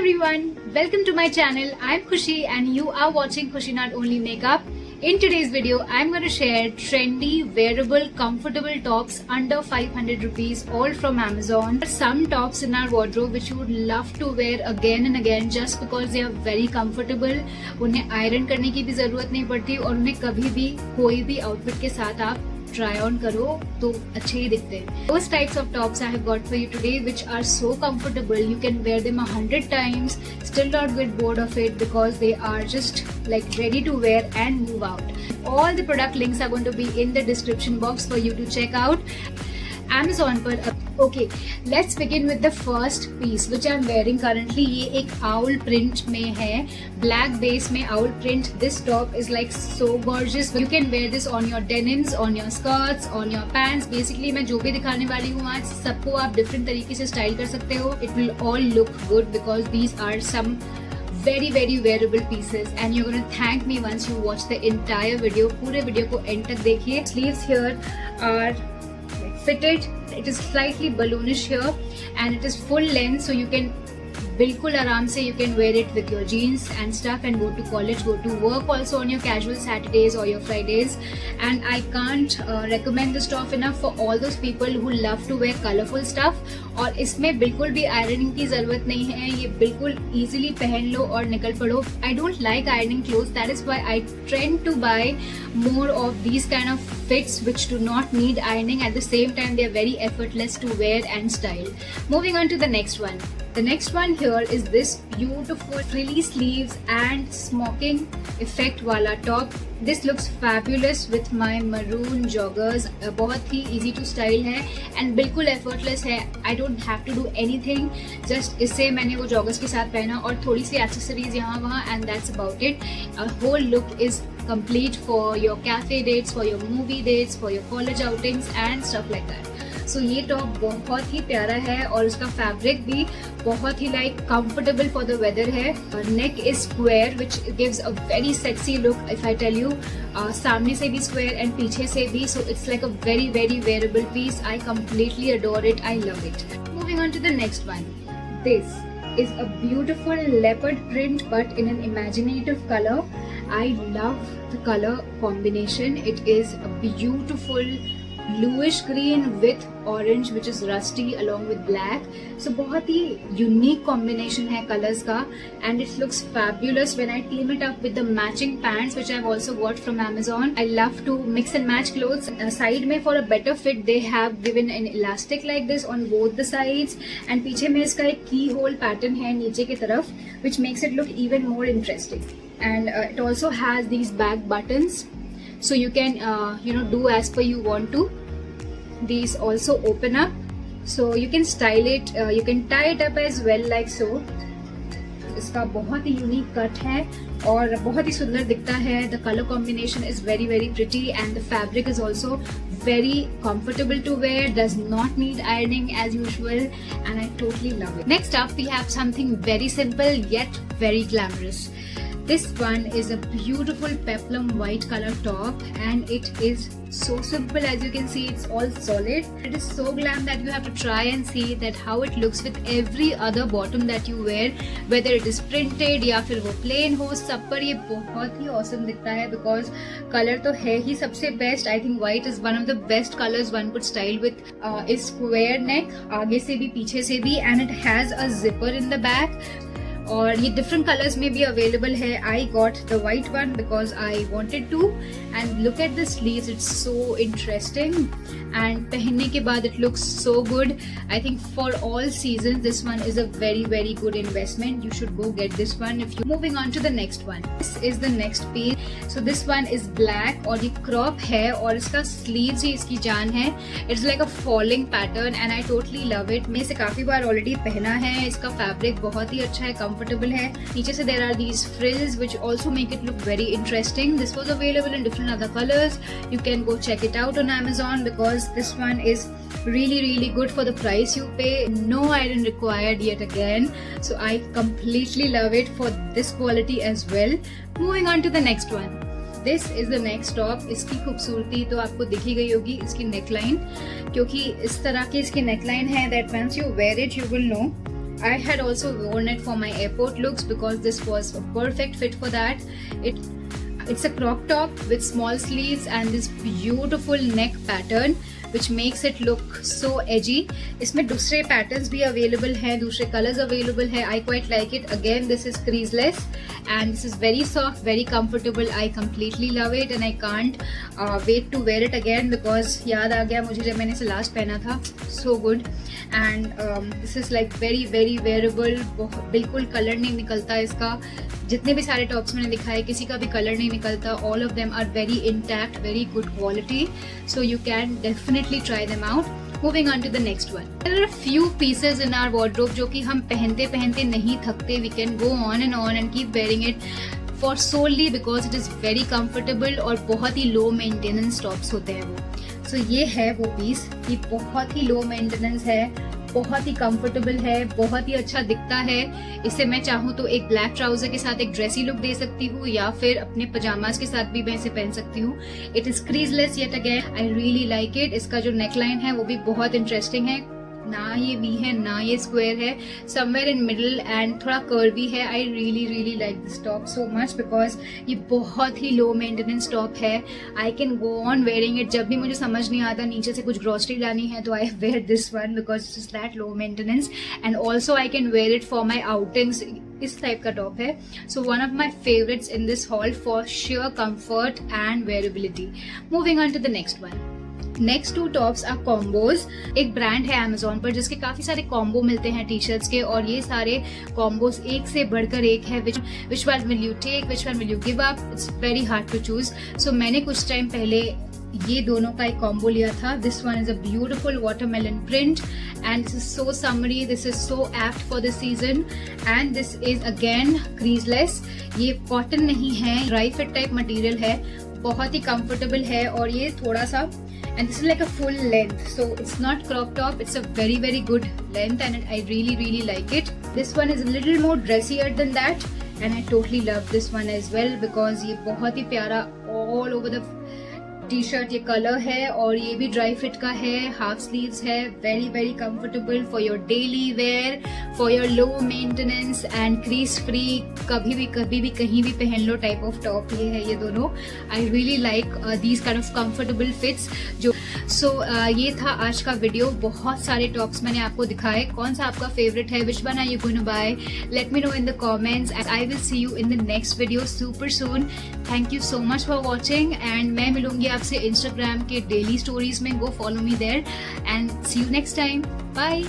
everyone, welcome to my channel. I'm Khushi and you are watching Khushi Not Only Makeup. In today's video, I'm going to share trendy, wearable, comfortable tops under 500 rupees, all from Amazon. Some tops in our wardrobe which you would love to wear again and again just because they are very comfortable. उन्हें iron करने की भी जरूरत नहीं पड़ती और उन्हें कभी भी कोई भी आउटफिट के साथ आप try on करो तो अच्छे ही दिखते हैं. Those types of tops I have got for you today which are so comfortable. You can wear them 100 times, still not get bored of it because they are just like ready to wear and move out. All the product links are going to be in the description box for you to check out. Amazon पर okay, let's begin with the first piece which I'm wearing currently. ये एक owl print में है, black base में owl print. This top is like so gorgeous. You can wear this on your denims, on your skirts, on your pants. Basically मैं जो भी दिखाने वाली हूँ आज सबको आप different तरीके से style कर सकते हो. It will all look good because these are some very wearable pieces and you're going to thank me once you watch the entire video. पूरे video को end तक देखिए. Sleeves here are fitted. It is slightly balloonish here and it is full length, so you can बिल्कुल आराम से you can wear it with your jeans and stuff and go to college, go to work also on your casual Saturdays or your Fridays. And I can't recommend this top enough for all those people who love to wear colorful stuff. और इसमें बिल्कुल भी ironing की जरूरत नहीं है, ये बिल्कुल easily पहन लो और निकल पड़ो. I don't like ironing clothes, that is why I tend to buy more of these kind of fits which do not need ironing. At the same time, they are very effortless to wear and style. Moving on to the next one. The next one here is this beautiful frilly sleeves and smoking effect wala top. This looks fabulous with my maroon joggers. बहुत ही easy to style है and बिल्कुल effortless है. I don't have to do anything. Just इसे मैंने वो joggers के साथ पहना और थोड़ी सी accessories यहाँ वहाँ and that's about it. A whole look is complete for your cafe dates, for your movie dates, for your college outings and stuff like that. So ये टॉप बहुत ही प्यारा है और उसका फैब्रिक भी बहुत ही like comfortable for the weather है. Neck is square which gives a very sexy look if I tell you. सामने से भी स्क्वायर एंड पीछे से भी, so it's like a very wearable piece. I completely adore it. I love it. Moving on to the next one. This is a beautiful leopard print but in an imaginative color. I love the color combination. It is a beautiful bluish green with orange which is rusty along with black. So बहुत ही unique combination है colors का and it looks fabulous when I team it up with the matching pants which I've also got from Amazon. I love to mix and match clothes. Side में for a better fit they have given an elastic like this on both the sides and पीछे में इसका एक key hole pattern है नीचे की तरफ which makes it look even more interesting. And it also has these back buttons. So you can do as per you want to. These also open up, so you can style it. You can tie it up as well like so. इसका बहुत ही unique cut है और बहुत ही सुंदर दिखता है. The color combination is very pretty and the fabric is also very comfortable to wear. Does not need ironing as usual and I totally love it. Next up we have something very simple yet very glamorous. This one is a beautiful peplum white color top and it is so simple. As you can see, it's all solid. It is so glam that you have to try and see that how it looks with every other bottom that you wear, whether it is printed या फिर वो plain हो, सब पर ये बहुत ही awesome दिखता है because color तो है ही सबसे best. I think white is one of the best colors one could style with. Is square neck, आगे से भी पीछे से भी and it has a zipper in the back. और ये डिफरेंट कलर्स में भी अवेलेबल है. I got the white one because I wanted to and look at the sleeves. It's so interesting and पहनने के बाद it looks so good. I think for all season this one is a very good investment. You should go get this one if you. Moving on to the next one. This is the next piece. So this one is black और ये crop है और इसका sleeves ही इसकी जान है. It's like a falling pattern and I totally love it. मैं इसे काफी बार ऑलरेडी पहना है. इसका फैब्रिक बहुत ही अच्छा है, comfortable है. नीचे से there are these frills which also make it look very interesting. This was available in different other colors. You can go check it out on Amazon because this one is really good for the price you pay. No iron required yet again. So I completely love it for this quality as well. Moving on to the next one. This is the next top. इसकी खूबसूरती तो आपको दिखी गई होगी इसकी neckline, क्योंकि इस तरह की इसकी नेकलाइन है that once you wear it you will know I had also worn it for my airport looks because this was a perfect fit for that. It's a crop top with small sleeves and this beautiful neck pattern which makes it look so edgy. इसमें दूसरे patterns भी available हैं, दूसरे colors available हैं. I quite like it. Again, this is creaseless and this is very soft, very comfortable. I completely love it and I can't wait to wear it again because याद आ गया मुझे जब मैंने इसे last पहना था. So good. And this is like very very wearable. बिल्कुल color नहीं निकलता इसका. जितने भी सारे टॉप्स मैंने दिखाए किसी का भी कलर नहीं निकलता. All of them are very intact, very good quality, so you can definitely try them out. Moving on to the next one. There are few pieces in our wardrobe जो कि हम पहनते पहनते नहीं थकते. We can go on and keep wearing it for solely because it is very comfortable और बहुत ही low maintenance tops होते हैं वो. सो ये है वो पीस. ये बहुत ही लो मेंटेनेंस है, बहुत ही कंफर्टेबल है, बहुत ही अच्छा दिखता है. इसे मैं चाहूँ तो एक ब्लैक ट्राउजर के साथ एक ड्रेसी लुक दे सकती हूँ या फिर अपने पजामाज के साथ भी मैं इसे पहन सकती हूँ. It is creaseless yet again. I really like it. इसका जो नेकलाइन है वो भी बहुत इंटरेस्टिंग है. ना ये वी है ना ये स्क्वायर है, समवेयर इन मिडल एंड थोड़ा कर्वी है. आई really like this top so much because ये बहुत ही लो मेंटेनेंस टॉप है. I can go on wearing it. जब भी मुझे समझ नहीं आता नीचे से कुछ ग्रोसरी लानी है तो I wear this one because it is that low maintenance and also I can wear it for my outings. इस टाइप का टॉप है. So one of my favourites in this haul for sure comfort and wearability. Moving on to the next one. Next two tops are combos. एक brand है Amazon पर जिसके काफी सारे combo मिलते हैं टी शर्ट्स के और ये सारे कॉम्बोज एक से बढ़कर एक है. Which one will you take, which one will you give up, it's very hard to choose. So मैंने कुछ टाइम पहले ये दोनों का एक कॉम्बो लिया था. This one is a beautiful watermelon print and this is so summery. This is so apt for the season and this is again creaseless. ये कॉटन नहीं है, ड्राई फिट टाइप मटेरियल है, बहुत ही कंफर्टेबल है और ये थोड़ा सा and this is like a full length, so it's not crop top, it's a very good length and I really like it. This one is a little more dressier than that and I totally love this one as well because ये बहुत ही प्यारा all over the T shirt ये colour है और ये भी dry fit का है, हाफ स्लीव्स है, very comfortable for your daily wear, for your low maintenance and crease free. कभी भी कहीं भी पहन लो टाइप ऑफ टॉप ये है ये दोनों. आई really like these kind of comfortable fits. जो ये था आज का वीडियो. बहुत सारे टॉप्स मैंने आपको दिखाए. कौन सा आपका फेवरेट है? Which one are you going to buy? Let me know in the comments and I will see you in the next video super soon. Thank you so much for watching and मैं मिलूंगी आपसे Instagram के daily stories में. Go follow me there and see you next time. Bye.